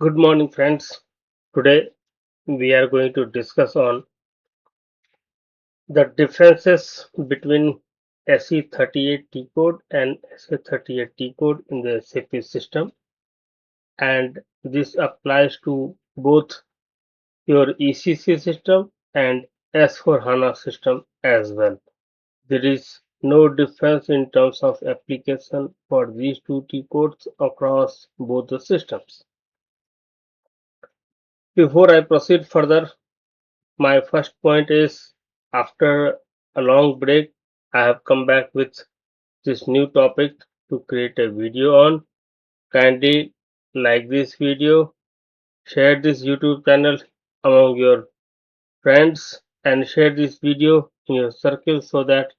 Good morning, friends. Today we are going to discuss on the differences between SE38 T code and SA38 T code in the SAP system, and this applies to both your ECC system and S4 HANA system as well. There is no difference in terms of application for these two T codes across both the systems. Before I proceed further, my first point is after a long break, I have come back with this new topic to create a video on. Kindly like this video, share this YouTube channel among your friends, and share this video in your circle so that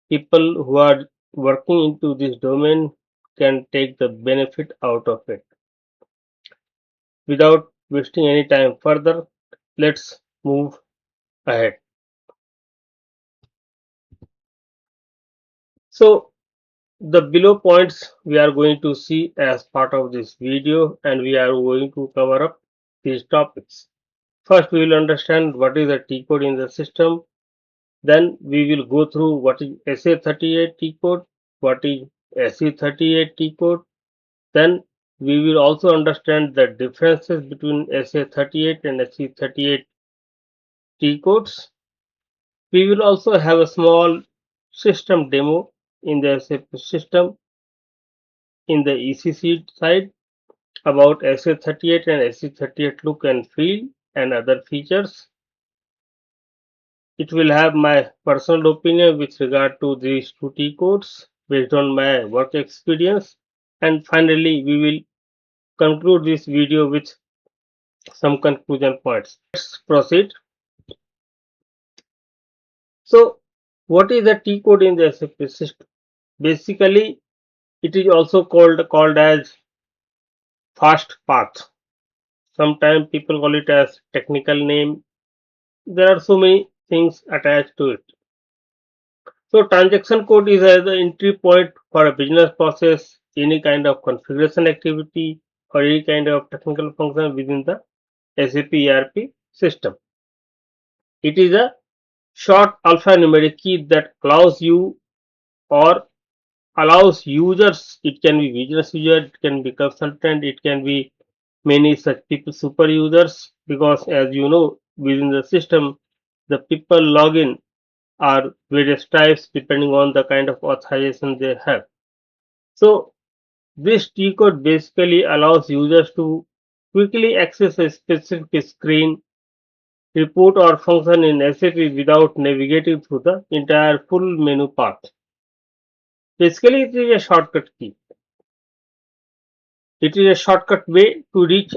people who are working into this domain can take the benefit out of it. Without wasting any time further, let's move ahead. So, the below points we are going to see as part of this video, and we are going to cover up these topics. First, we will understand what is a T code in the system. Then we will go through what is SA38 T code, what is SE38 T code. Then we will also understand the differences between SA38 and SE38 T codes. We will also have a small system demo in the SAP system in the ECC side about SA38 and SE38 look and feel and other features. It will have my personal opinion with regard to these two T codes based on my work experience. And finally, we will conclude this video with some conclusion points. Let's proceed. So, what is a T code in the SAP system? Basically, it is also called as fast path. Sometimes people call it as technical name. There are so many things attached to it. So transaction code is as the entry point for a business process, any kind of configuration activity or any kind of technical function within the SAP ERP system. It is a short alphanumeric key that allows you or allows users, it can be business user, it can be consultant, it can be many such people, super users, because as you know, within the system, the people login are various types depending on the kind of authorization they have. So this T code basically allows users to quickly access a specific screen, report or function in SAP without navigating through the entire full menu path. Basically, it is a shortcut key. It is a shortcut way to reach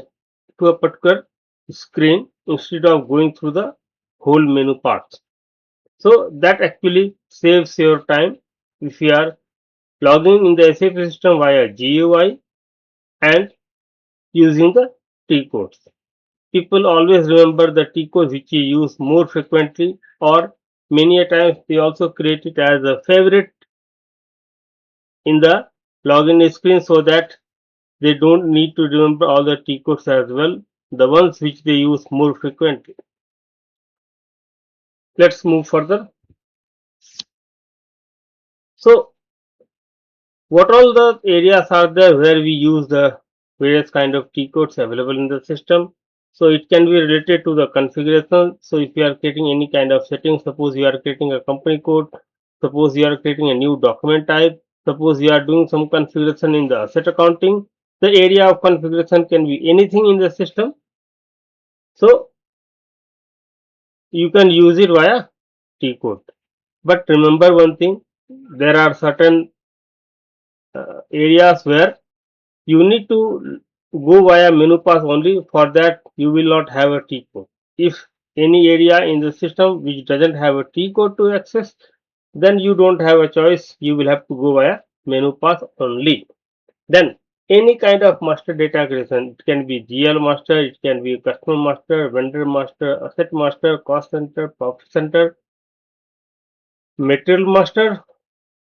to a particular screen instead of going through the whole menu path. So that actually saves your time if you are logging in the SAP system via GUI and using the T codes. People always remember the T codes which you use more frequently, or many a times they also create it as a favorite in the login screen so that they don't need to remember all the T codes as well, the ones which they use more frequently. Let's move further. So, what all the areas are there where we use the various kind of T codes available in the system? So it can be related to the configuration. So if you are creating any kind of setting, suppose you are creating a company code, suppose you are creating a new document type, suppose you are doing some configuration in the asset accounting, the area of configuration can be anything in the system. So you can use it via T code. But remember one thing, there are certain areas where you need to go via menu path only. For that, you will not have a T code. If any area in the system which doesn't have a T code to access, then you don't have a choice. You will have to go via menu path only. Then any kind of master data creation, it can be GL master, it can be customer master, vendor master, asset master, cost center, profit center, material master.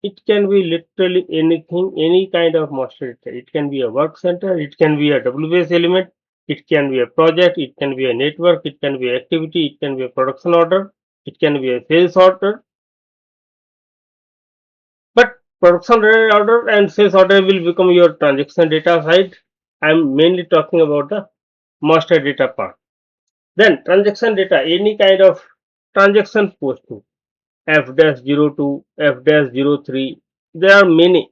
It can be literally anything, any kind of master data. It can be a work center, it can be a WBS element, It can be a project, it can be a network, it can be activity, it can be a production order, it can be a sales order. But production order and sales order will become your transaction data side. I'm mainly talking about the master data part. Then transaction data, any kind of transaction posting, F-02, F-03. There are many.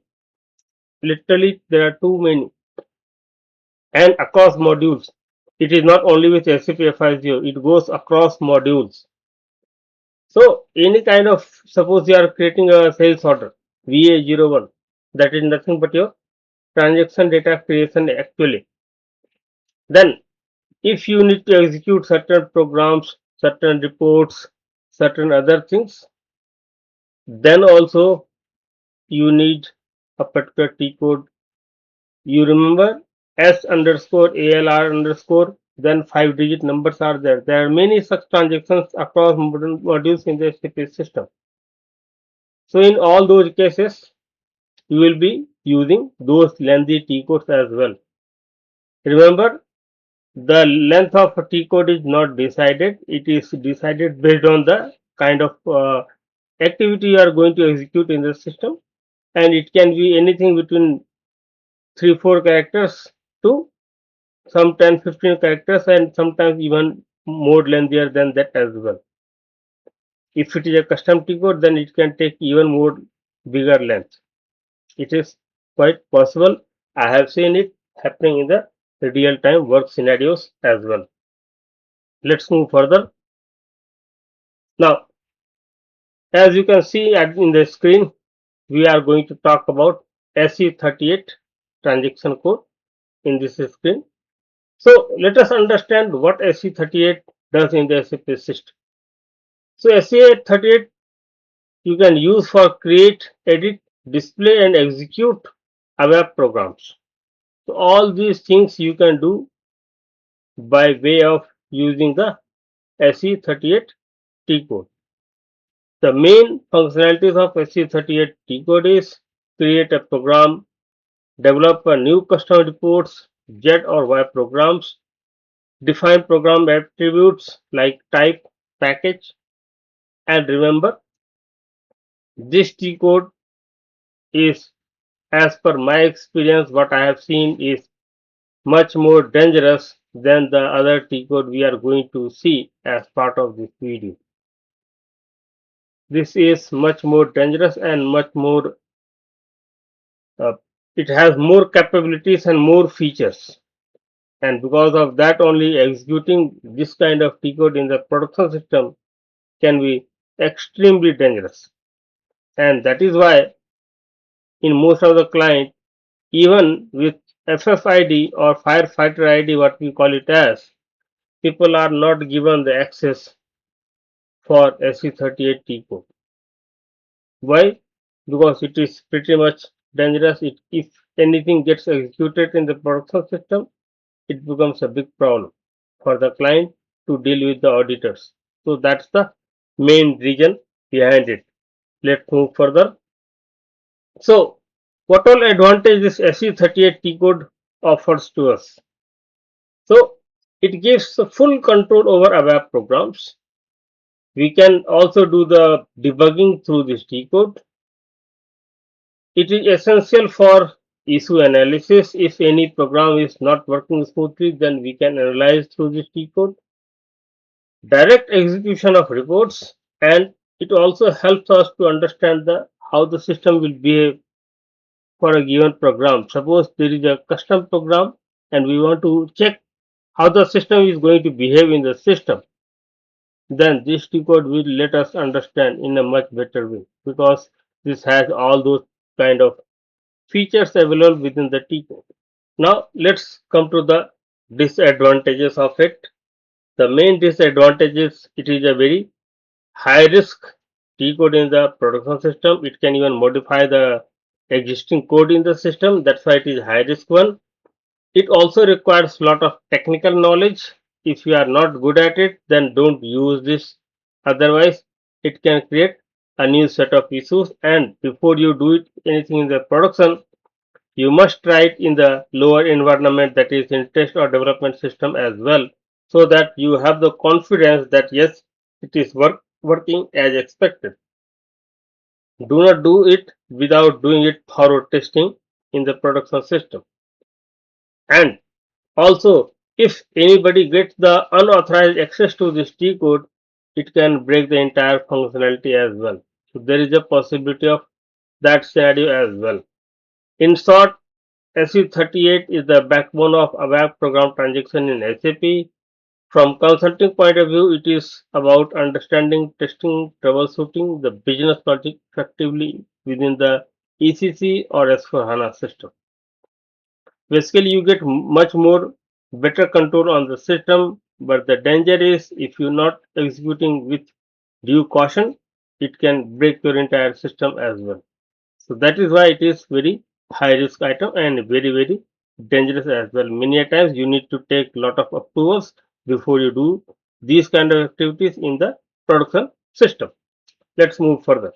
Literally, there are too many. And across modules. It is not only with SAP FICO, it goes across modules. So, any kind of, suppose you are creating a sales order, VA01, that is nothing but your transaction data creation actually. Then, if you need to execute certain programs, certain reports, certain other things, then also you need a particular T code. You remember S underscore ALR underscore, then 5-digit numbers are there. There are many such transactions across modern modules in the SAP system. So in all those cases, you will be using those lengthy T codes as well. Remember, the length of a T code is not decided. It is decided based on the kind of activity you are going to execute in the system, and it can be anything between 3-4 characters to some 10-15 characters, and sometimes even more lengthier than that as well. If it is a custom T code, then it can take even more bigger length. It is quite possible. I have seen it happening in the real time work scenarios as well. Let's move further. Now, as you can see in the screen, we are going to talk about SE38 transaction code in this screen. So let us understand what SE38 does in the SAP system. So SE38 you can use for create, edit, display and execute web programs. So all these things you can do by way of using the SE38 T code. The main functionalities of SE38 T code is create a program, develop a new custom reports, Z or Y programs, define program attributes like type, package, and remember this T code is, as per my experience, what I have seen is much more dangerous than the other T code we are going to see as part of this video. This is much more dangerous and much more, uh, it has more capabilities and more features. And because of that only, executing this kind of T code in the production system can be extremely dangerous. And that is why in most of the client, even with FFID or firefighter ID, what we call it as, people are not given the access for SE38 T code. Why? Because it is pretty much dangerous. If anything gets executed in the production system, it becomes a big problem for the client to deal with the auditors. So that's the main reason behind it. Let's move further. So, what all advantages SE38 T code offers to us? So, it gives full control over our web programs. We can also do the debugging through this T code. It is essential for issue analysis. If any program is not working smoothly, then we can analyze through this T code. Direct execution of reports, and it also helps us to understand how the system will behave for a given program. Suppose there is a custom program and we want to check how the system is going to behave in the system, then this T code will let us understand in a much better way, because this has all those kind of features available within the T code. Now let's come to the disadvantages of it. The main disadvantage is it is a very high risk T code in the production system. It can even modify the existing code in the system. That's why it is high risk one. It also requires a lot of technical knowledge. If you are not good at it, then don't use this. Otherwise, it can create a new set of issues. And before you do it anything in the production, You must try it in the lower environment, that is in test or development system as well, so that you have the confidence that yes, it is working as expected. Do not do it without doing it thorough testing in the production system. And also, if anybody gets the unauthorized access to this T code, it can break the entire functionality as well. So there is a possibility of that scenario as well. In short, SE38 is the backbone of ABAP program transaction in SAP. From consulting point of view, it is about understanding, testing, troubleshooting the business logic effectively within the ECC or S4HANA system. Basically, you get much more better control on the system, but the danger is if you're not executing with due caution, it can break your entire system as well. So that is why it is very high risk item and very dangerous as well. Many a times you need to take lot of approvals before you do these kind of activities in the production system. Let's move further.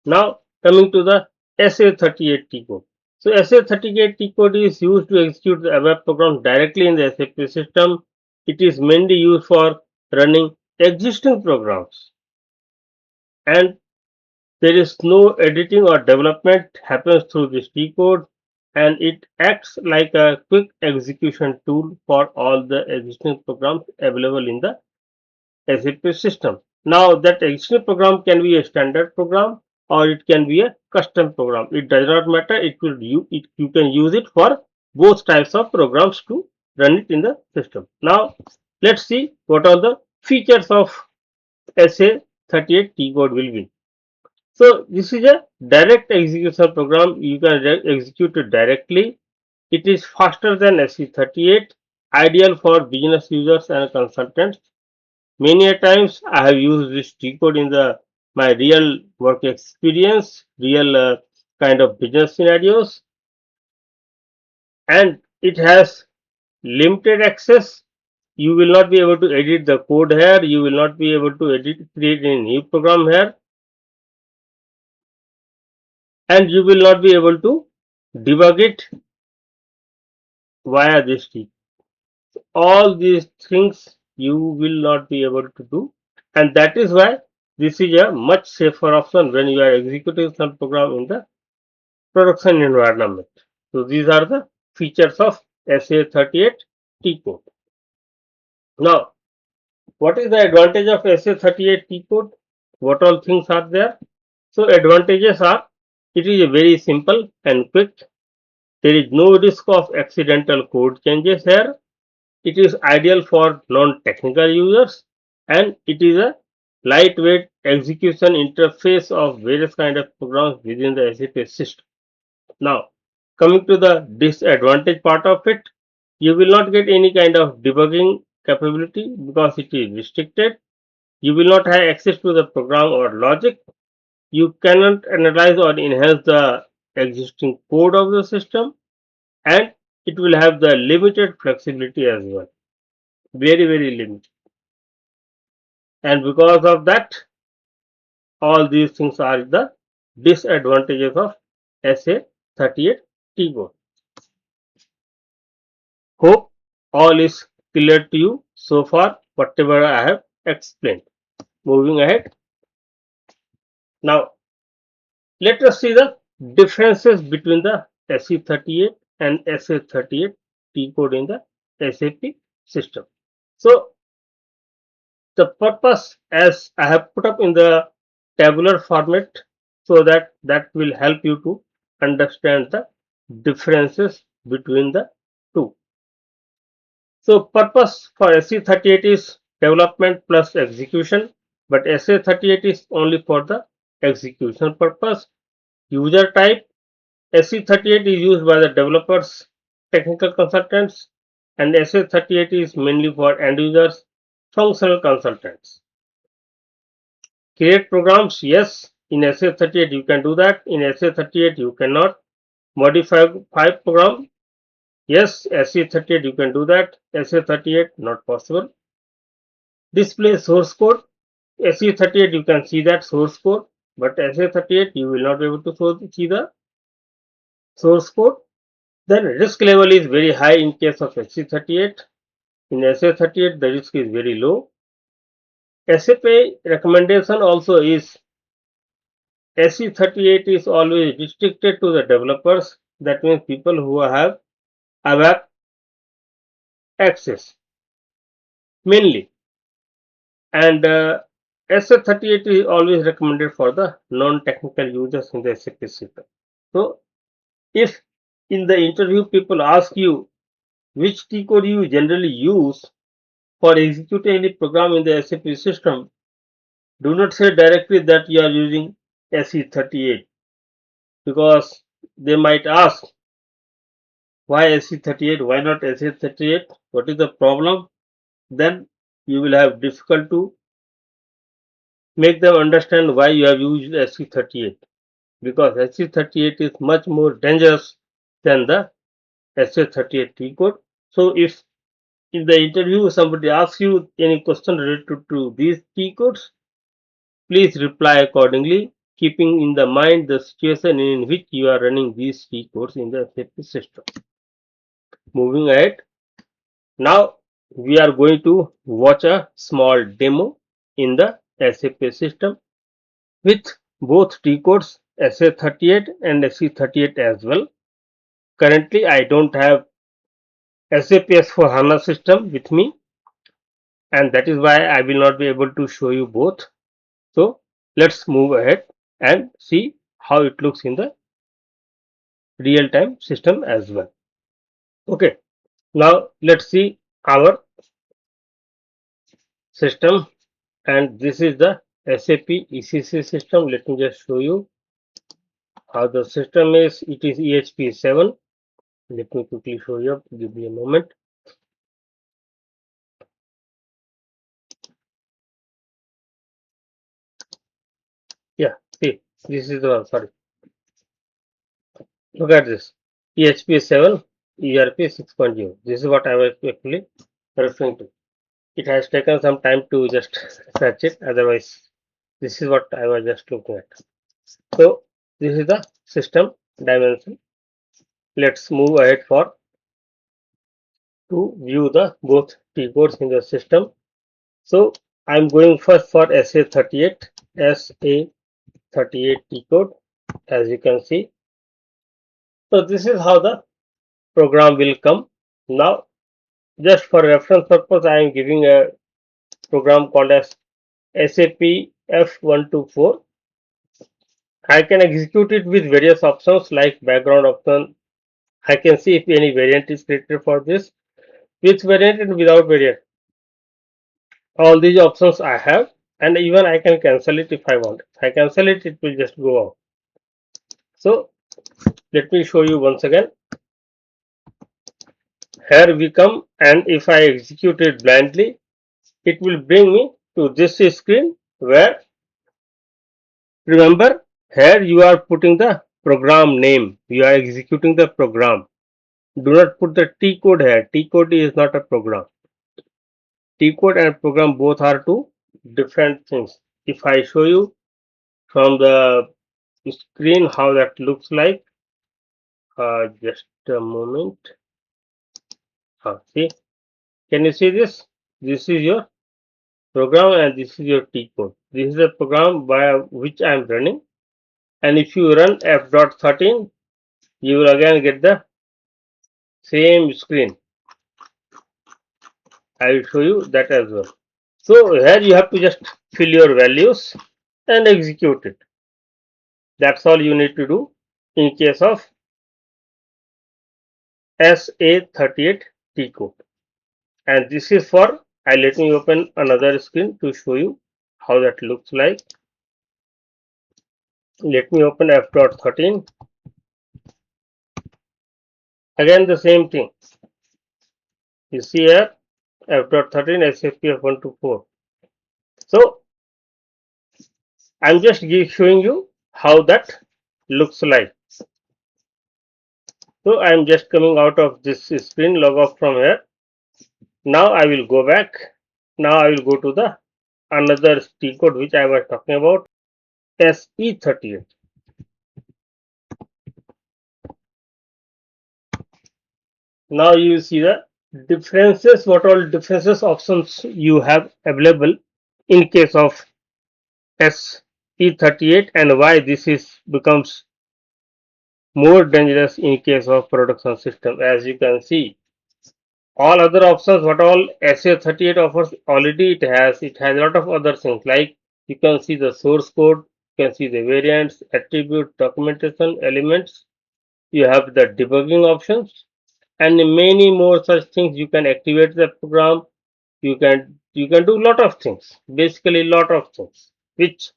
Now coming to the SA38 T code. So SA38 T code is used to execute the ABAP program directly in the SAP system. It is mainly used for running existing programs, and there is no editing or development happens through this T code, and it acts like a quick execution tool for all the existing programs available in the SAP system. Now that existing program can be a standard program or it can be a custom program. It does not matter. You can use it for both types of programs to run it in the system. Now let's see what are the features of SA38 T code will be. So this is a direct execution program. You can execute it directly. It is faster than SE38, ideal for business users and consultants. Many a times I have used this T code in the my real work experience, real kind of business scenarios, and it has limited access. You will not be able to edit the code here. You will not be able to create a new program here, and you will not be able to debug it via this T. All these things you will not be able to do, and that is why this is a much safer option when you are executing some program in the production environment. So these are the features of SA38 T code. Now, what is the advantage of SA38 T code? What all things are there? So advantages are, it is very simple and quick. There is no risk of accidental code changes here. It is ideal for non-technical users, and it is a lightweight execution interface of various kind of programs within the SAP system. Now, coming to the disadvantage part of it, you will not get any kind of debugging capability because it is restricted. You will not have access to the program or logic. You cannot analyze or enhance the existing code of the system, and it will have the limited flexibility as well. Very limited. And because of that, all these things are the disadvantages of SA38 T code. Hope all is clear to you so far, whatever I have explained. Moving ahead. Now, let us see the differences between the SE38 and SA38 T code in the SAP system. So, the purpose, as I have put up in the tabular format, so that will help you to understand the differences between the two. So purpose for SE38 is development plus execution, but SA38 is only for the execution purpose. User type, SE38 is used by the developers, technical consultants, and SA38 is mainly for end users, functional consultants. Create programs, yes, in SA38 you can do that. In SA38 you cannot. Modify file program, yes, SE38 you can do that. SA38 not possible. Display source code, SE38 you can see that source code, but SA38 you will not be able to see the source code. Then risk level is very high in case of SE38. In SA38 the risk is very low. SAP recommendation also is SE38 is always restricted to the developers. That means people who have ABAP access mainly. And SA38 is always recommended for the non-technical users in the SAP system. So if in the interview people ask you which T code you generally use for executing any program in the SAP system, do not say directly that you are using SE38, because they might ask why SE38, why not SE38, what is the problem. Then you will have difficult to make them understand why you have used SE38, because SE38 is much more dangerous than the SA38 T code. So if in the interview somebody asks you any question related to these T codes, please reply accordingly, keeping in the mind the situation in which you are running these T codes in the SAP system. Moving ahead, now we are going to watch a small demo in the SAP system with both T codes SA38 and SE38 as well. Currently, I don't have SAP S4HANA system with me, and that is why I will not be able to show you both. So let's move ahead and see how it looks in the real time system as well. Okay, now let's see our system, and this is the SAP ECC system. Let me just show you how the system is. It is EHP7. Let me quickly show you. Give me a moment. Yeah, see, this is the one. Sorry, look at this. EHP7 ERP 6.0. This is what I was actually referring to. It has taken some time to just search it. Otherwise, this is what I was just looking at. So this is the system dimension. Let's move ahead for to view the both T codes in the system. So I'm going first for SA38 T code, as you can see. So this is how the program will come. Now just for reference purpose, I am giving a program called as SAP F124. I can execute it with various options like background option. I can see if any variant is created for this, with variant and without variant. All these options I have, and even I can cancel it if I want. If I cancel it, it will just go out. So let me show you once again. Here we come, and if I execute it blindly, it will bring me to this screen where, remember, here you are putting the program name. You are executing the program. Do not put the T code here. T code is not a program. T code and program both are two different things. If I show you from the screen how that looks like, just a moment. See, can you see this? This is your program and this is your T code. This is the program by which I am running. And if you run F.13, you will again get the same screen. I will show you that as well. So here you have to just fill your values and execute it. That's all you need to do in case of SA38 T code. And this is for, let me open another screen to show you how that looks like. Let me open F.13. Again the same thing. You see here F.13 SAP F124. So I'm just showing you how that looks like. So I'm just coming out of this screen, log off from here. Now I will go back. Now I will go to the another T code which I was talking about, SE38. Now you see the differences, what all differences options you have available in case of SE38 and why this is becomes more dangerous in case of production system. As you can see, all other options what all SA38 offers already it has a lot of other things like you can see the source code, you can see the variants, attribute, documentation, elements, you have the debugging options and many more such things. You can activate the program, you can do lot of things, basically lot of things, which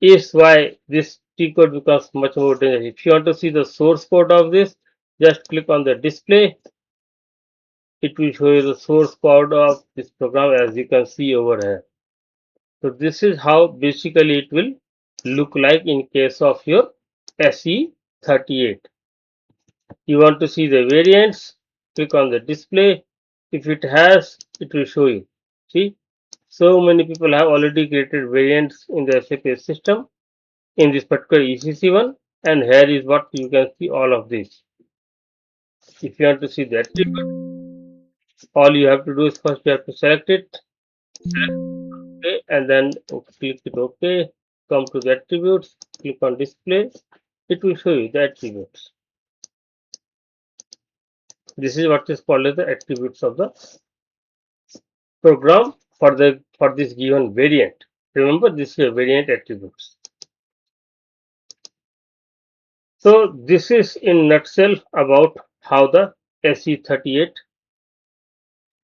is why this T code becomes much more dangerous. If you want to see the source code of this, just click on the display. It will show you the source code of this program as you can see over here. So this is how basically it will look like in case of your SE38. You want to see the variants, click on the display. If it has, it will show you. See, so many people have already created variants in the SAP system in this particular ECC one, and here is what you can see all of this. If you want to see the attribute, all you have to do is first you have to select it, okay, and then click it OK. Come to the attributes, click on display. It will show you the attributes. This is what is called as the attributes of the program for this given variant. Remember, this is a variant attributes. So this is in nutshell about how the SE38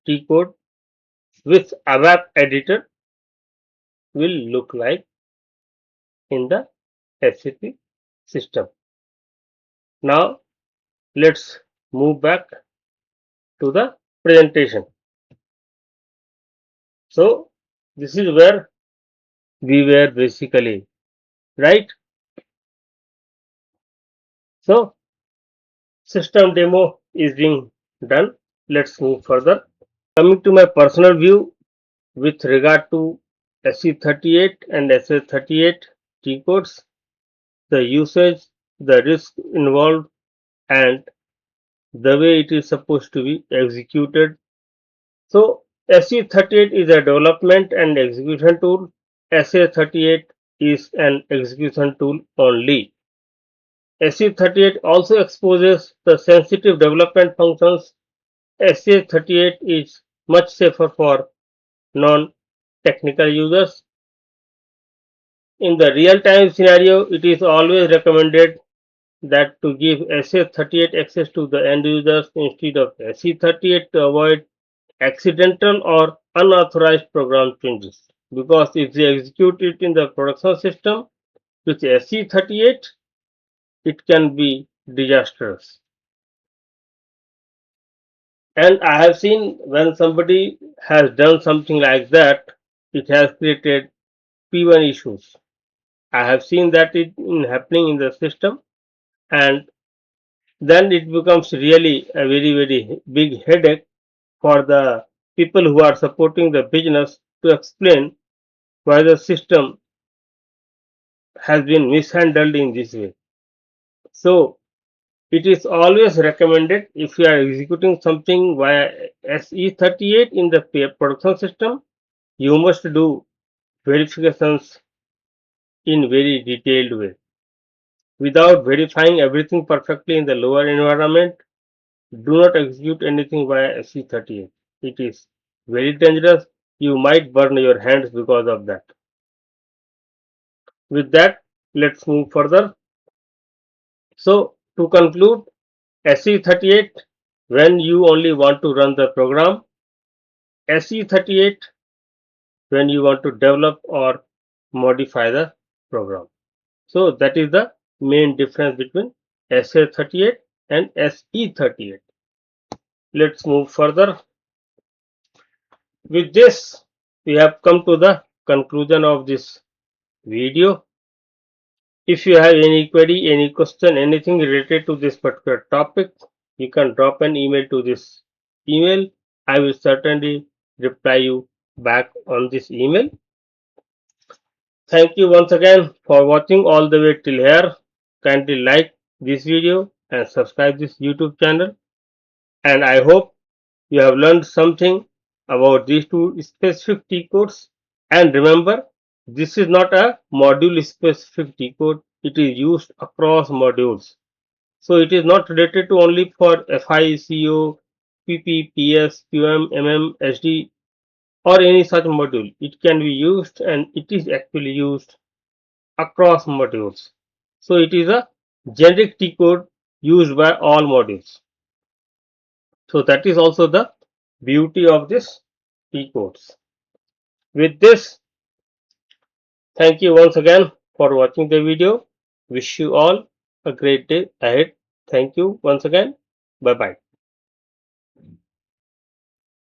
T code with ABAP editor will look like in the SAP system. Now let's move back to the presentation. So this is where we were basically, right? So system demo is being done. Let's move further. Coming to my personal view with regard to SE38 and SA38 T codes, the usage, the risk involved, and the way it is supposed to be executed. So SE38 is a development and execution tool. SA38 is an execution tool only. SE38 also exposes the sensitive development functions. SA38 is much safer for non-technical users. In the real-time scenario, it is always recommended that to give SA38 access to the end users instead of SE38 to avoid accidental or unauthorized program changes. Because if they execute it in the production system with SE38, it can be disastrous. And I have seen when somebody has done something like that, it has created P1 issues. I have seen that it happening in the system, and then it becomes really a very big headache for the people who are supporting the business to explain why the system has been mishandled in this way. So it is always recommended if you are executing something via SE38 in the production system, you must do verifications in very detailed way. Without verifying everything perfectly in the lower environment, do not execute anything via SE38. It is very dangerous. You might burn your hands because of that. With that, let's move further. So, to conclude, SE38 when you only want to run the program, SE38 when you want to develop or modify the program. So, that is the main difference between SA38 and SE38. Let's move further. With this, we have come to the conclusion of this video. If you have any query, any question, anything related to this particular topic, you can drop an email to this email. I will certainly reply you back on this email. Thank you once again for watching all the way till here. Kindly like this video and subscribe this YouTube channel. And I hope you have learned something about these two specific T codes. And remember, this is not a module specific T code, it is used across modules. So it is not related to only for FI, CO, PP, PS, QM, MM, SD or any such module. It can be used and it is actually used across modules. So it is a generic T code used by all modules. So that is also the beauty of this T codes. With this, thank you once again for watching the video. Wish you all a great day ahead. Thank you once again. Bye bye.